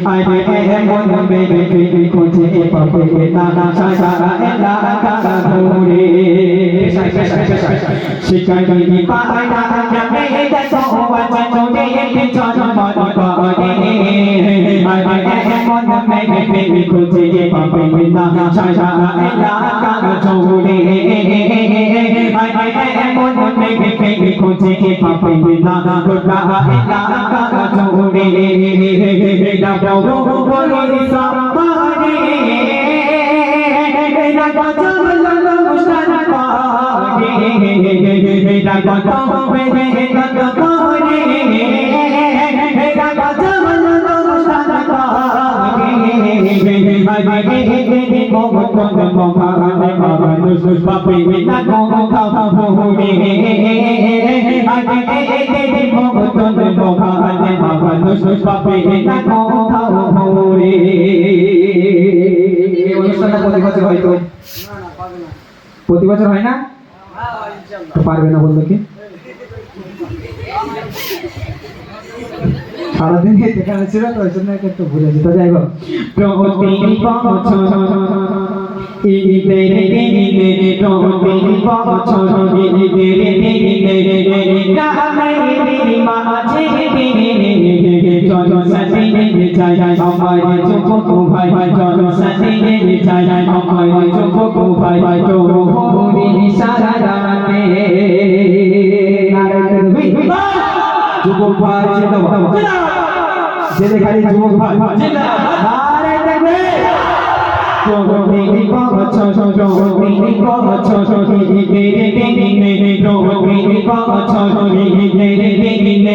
আরে মন মেরে ফিরে খুঁজে পাবে না সারা এলাকা ঘুরে শিকারি পায়না যাবে দেখো বাঁচনে পিছন মন করে আরে মন মেরে ফিরে খুঁজে পাবে না সারা এলাকা ঘুরে আরে মন মেরে ফিরে খুঁজে পাবে না গোটা এলাকা ঘুরে না বড় বড় সাপারে না বাজল মুস্তান পারে না কত বেদে কত করে না বাজল মুস্তান পারে আরে বেদে মোহন মোহানে মানুষ পাবে না কথা ভুলে আরে বেদে মোহন মোহানে মানুষ পাবে না কথা ভুলে এই অনুষ্ঠানটা প্রতি বছর হয়তো প্রতি বছর হয় না তো পারবে না বলবে কি সারাদিন এখানে ছিল তো ওই জন্য একটু ভুলে যেতে যাই হোক প্রতি বছর ঈদের দিনে প্রতি বছর ঈদের দিনে কামের মাঝে জন সাজিয়ে যায় আমার যুবক ভাই জন সাজিয়ে যায় আমার যুবক ভাই তো হরি সারা রাতে যুবক ভাই জিন্দাবাদ জেলে খালি যুবক ভাই জিন্দাবাদ নারে দেখবে প্রতি বছর প্রতি বছর ঈদের দিনে প্রতি বছর ঈদের দিনে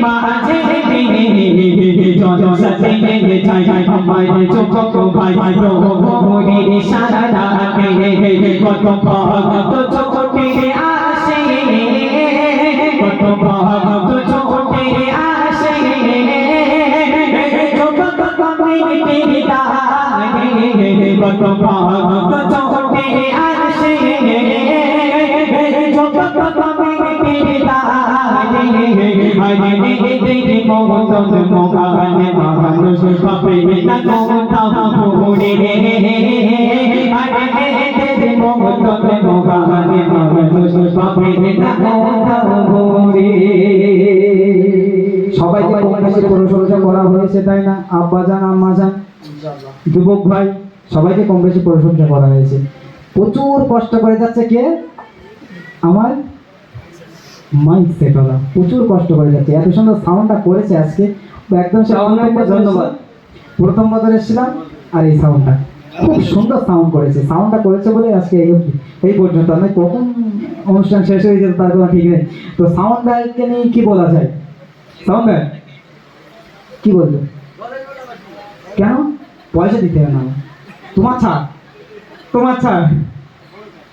মাঝে জন সাজিয়ে যায় আমার যুবক ভাই হরি সারা রাতে কত ভক্ত চোখে আসে কত ভক্ত চোখে আসে যুবক কমিটির দানে কত ভক্ত চোখে আসে যুবক কমিটির দানে আরে দেবে মোহন মোহানে মানুষ পাবে না কথা ভুলে আরে দেবে মোহন মোহানে মানুষ পাবে না কথা ভুলে সবাইকে কম বেশি প্রশংসা করা হয়েছে তাই না আব্বাজান আম্মাজান যুবক ভাই সবাইকে কম বেশি প্রশংসা করা হয়েছে প্রচুর কষ্ট করে যাচ্ছে কে আমার মাইক সেটলা প্রচুর কষ্ট করে যাচ্ছে এত সুন্দর সাউন্ডটা করেছে আজকে একদম ধন্যবাদ প্রথম বছর এসেছিলাম আর এই সাউন্ডটা খুব সুন্দর সাউন্ড করেছে সাউন্ডটা করেছে বলে আজকে এই পর্যন্ত আমি কখন অনুষ্ঠান শেষ হয়ে যেত তার কোনো ঠিক নেই তো সাউন্ড ব্যাগকে নিয়ে কি বলা যায় সাউন্ড ব্যাগ কি বলবে কেন পয়সা দিতে হবে না তোমার ছাড়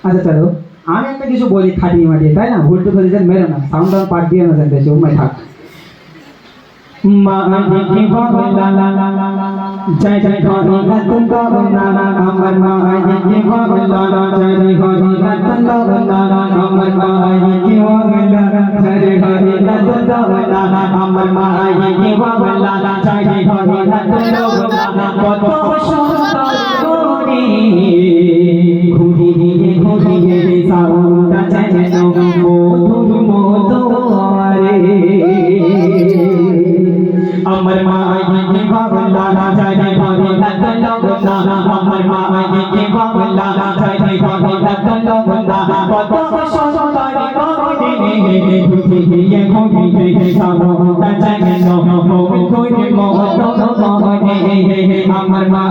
আচ্ছা চলো আমি একটা কিছু বলি খাটিয়ে মাটিয়ে তাই না ভুল টুক হয়েছে মেরো না সাউন্ড পাঠ দিয়ে না জানতে বেশি উম্মাই থাক মা কি ভগলা জয় জয় হরি রতন গগনা আমার মা কি ভগলা জয় হরি রতন গগনা আমার মা কি ভগলা জয় হরি রতন গগনা আমার মা কি ভগলা জয় হরি রতন গগনা কত সুন্দর করে ঘুরিয়ে সাউন্ডটা যেন মধুর মধুরে আমার মা কি ভগলা জয় হরি রতন গগনা আমার মা কি ভগলা জয় হরি রতন গগনা কত সুন্দর করে ঘুরিয়ে সাউন্ডটা যেন মধুর মধুরে আমার মা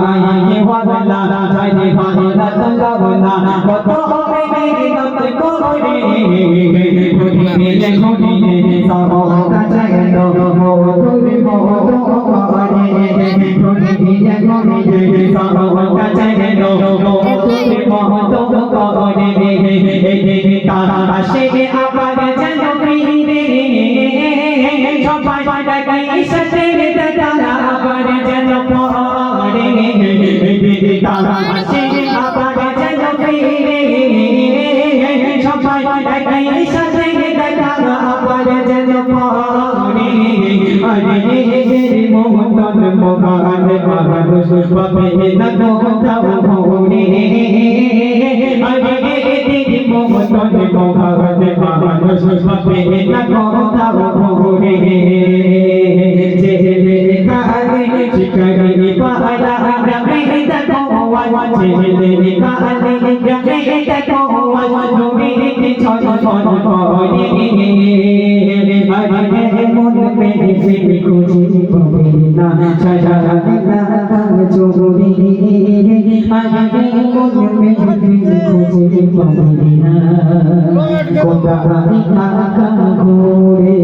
কি ভগলা জয় হরি রতন গগনা কত মেরে নত করে ঘুরিয়ে সাউন্ডটা যেন মধুর মধুরে ঘুরিয়ে সাউন্ডটা যেন মধুর মধুরে তারা আসে আবার যেন ফিরে সবাই ডাকাই সাথে তারা আবার যেন পড়ে তারা আসে আবার যেন ফিরে সবাই ডাকাই সাথে তারা আবার যেন পড়ে মহানে মানুষ পাবে না কোথাও ভরে আরে দিদি মহানে মহানে মানুষ পাবে না কোথাও ভরে কালে শিকারি পাহাড়া গ্রামে দেখো ছেলে কালে গ্রামে দেখো নবীর ছয় ছয় করে আরে মন মেরে ফিরে খুঁজে পাবে না ছায়া না চোরে আরে মন মেরে ফিরে খুঁজে পাবে না কোথা আকা ঘুরে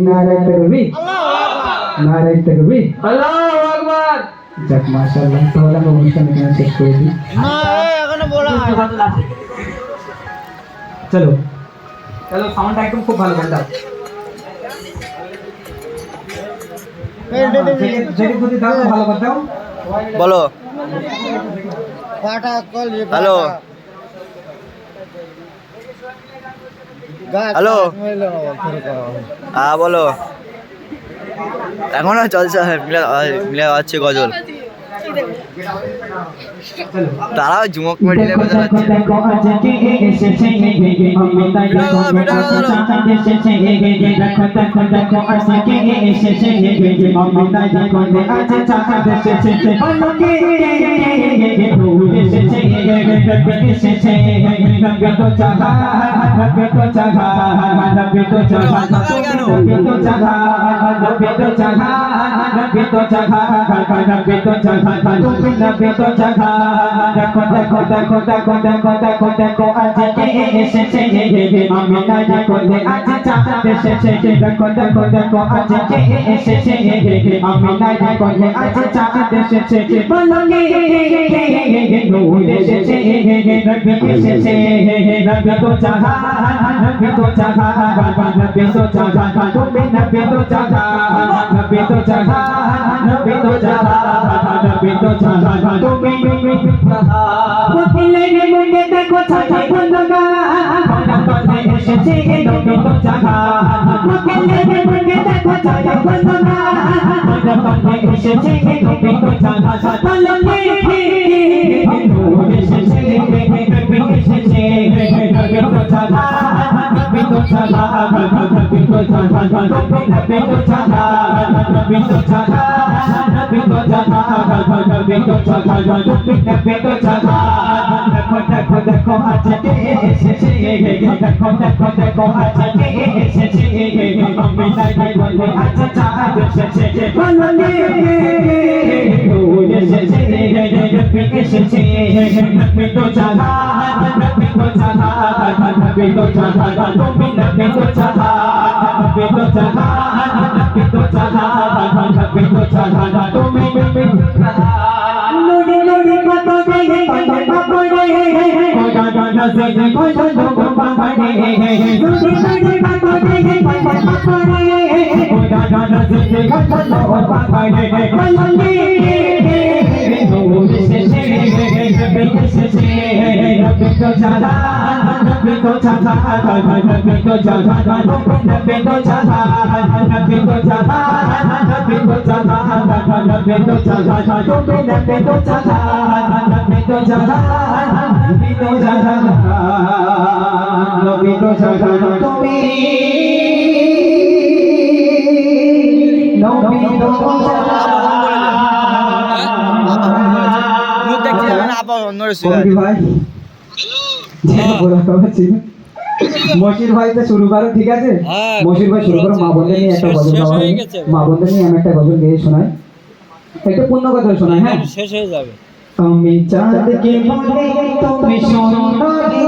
নারে তকবীর নারে তকবীর আল্লাহু আকবার যাক মাশাআল্লাহ তাহলে আমরা অনুষ্ঠান এখানে শেষ করে দিই না এখনো বলা আছে চলো চলো সাউন্ডটা একদম খুব ভালো করে দাও যদি যদি দাও ভালো করে দাও বলো হ্যালো হ্যালো হ্যাঁ বলো এখনো চলছে মিলে যাচ্ছে গজল তারাও ঝুমক মেডিলে কথা হচ্ছে দেখো দেখো দেখো দেখো দেখো দেখো দেখো আজকে এসেছে আমি নাই করলে আজ চাঁদ এসেছে দেখো দেখো দেখো আজকে এসেছে আমি নাই করলে আজ চাঁদ এসেছে বলঙ্গে নূর এসেছে নবী এসেছে নবী তো চাহা নবী তো চাহা নবী তো চাহা তুমি নবী তো চাহা নবী তো চাহা নবী তো চাহা নবী তো চাহা তুমি ওকিলে রে মুখে দেখো ছাই বন্ধগা কোনে এসেছে নবী তো চাহা ওকিলে রে মুখে দেখো ছাই বন্ধগা কোনে এসেছে নবী তো চাহা বলঙ্গে নূর এসেছে নবী এসেছে নবী তো চাহা নবী তো চাহা নবী তো চাহা নবী তো চাহা নবী তো চাহা নবী তো চাহা নবী তো চাহা নবী তো চাহা দেখো দেখো দেখো আজকে এসেছে দেখো দেখো দেখো আজকে এসেছে আমি নাই বলবো আজ চাঁদ এসেছে বললে নূর এসেছে নবী এসেছে নবী তো চাহা নবী তো চাহা নবী তো চাহা তুমি নবী তো চাহা নবী তো চাহা নবী তো চাহা নবী তো চাহা তুমি নুড়ি নুড়ি কত দেহে কত পড়ে কোডা ডানা সে কত লোক পাড়ে নুড়ি নুড়ি কত দেহে কত পড়ে কোডা ডানা সে কত লোক পাড়ে বলঙ্গে নূর এসেছে নবী এসেছে নবী তো চাহা নবী তো চাহা নবী তো চাহা নবী তো চাহা নবী তো চাহা নবী তো চাহা নবী তো চাহা তুমি নবী তো চাহা নবী তো চাহা নবী তো চাহা নবী তো চাহা তুমি নবী তো চাহা মুখ দেখতে যাবে না আপা অন্য ভাই মশির ভাই তো শুরু করো ঠিক আছে মশির ভাই শুরু করো মা বন্ধে নিয়ে একটা গজল গাওয়া মা বন্ধে নিয়ে আমি একটা গজল গেয়ে শোনাই একটা পূর্ণ গজল শোনাই হ্যাঁ শেষ হয়ে যাবে আমি চাঁদকে বলে তুমি সুন্দরী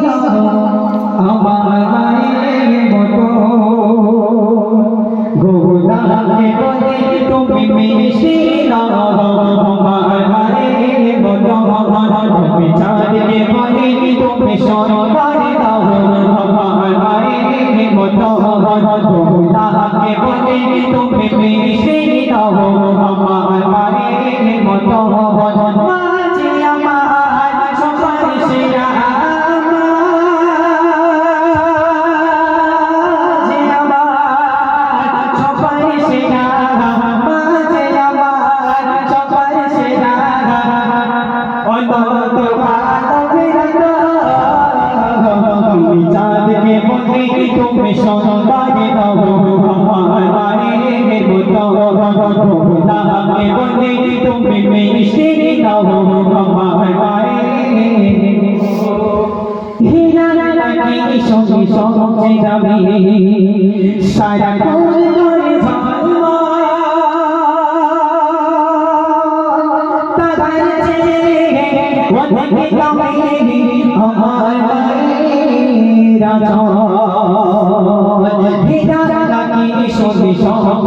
আমার মায়ের মতো গোলাপকে বলে তুমি মিষ্টি আমার মায়ের মতো আমি চাঁদকে বলে তুমি সুন্দরী আমার মায়ের মতো গোলাপকে বলে তুমি মিষ্টি আমার মায়ের মতো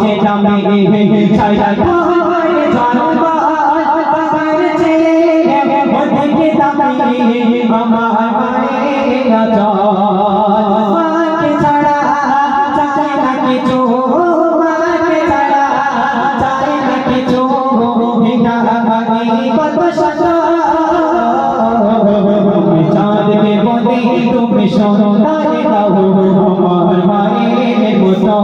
সবচেয়ে দামি ছায়া ঘরে ঝলমা বাবারছে ওদিকে দামি আমার মায়ের আচল মাকে ছাড়া চাই না কিছু মাকে ছাড়া চাই না কিছু কত শত চাঁদকে বলে তুমি সোনারে দাও আমার মায়ের মতো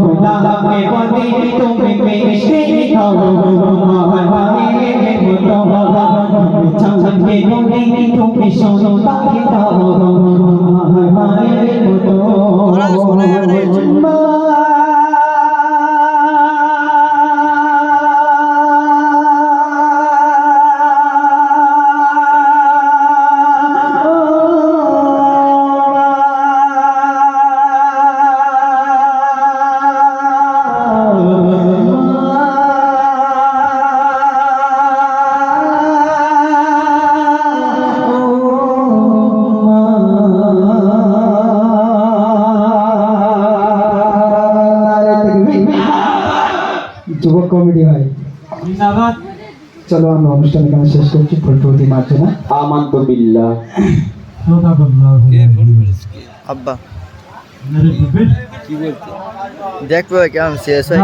গোলাপকে বলে তুমি মিষ্টি খাও আমার মায়ের মতো চাঁদকে বলে তুমি সোনারে দাও আমার মায়ের মতো যুবক কমিটি ভাই চলো আমরা অনুষ্ঠান এখানে শেষ করছি ফুলপ্রতি মার্জনা আমান্ত বিল্লাহ আব্বা কি বলতে দেখবো কেমন শেষ হয়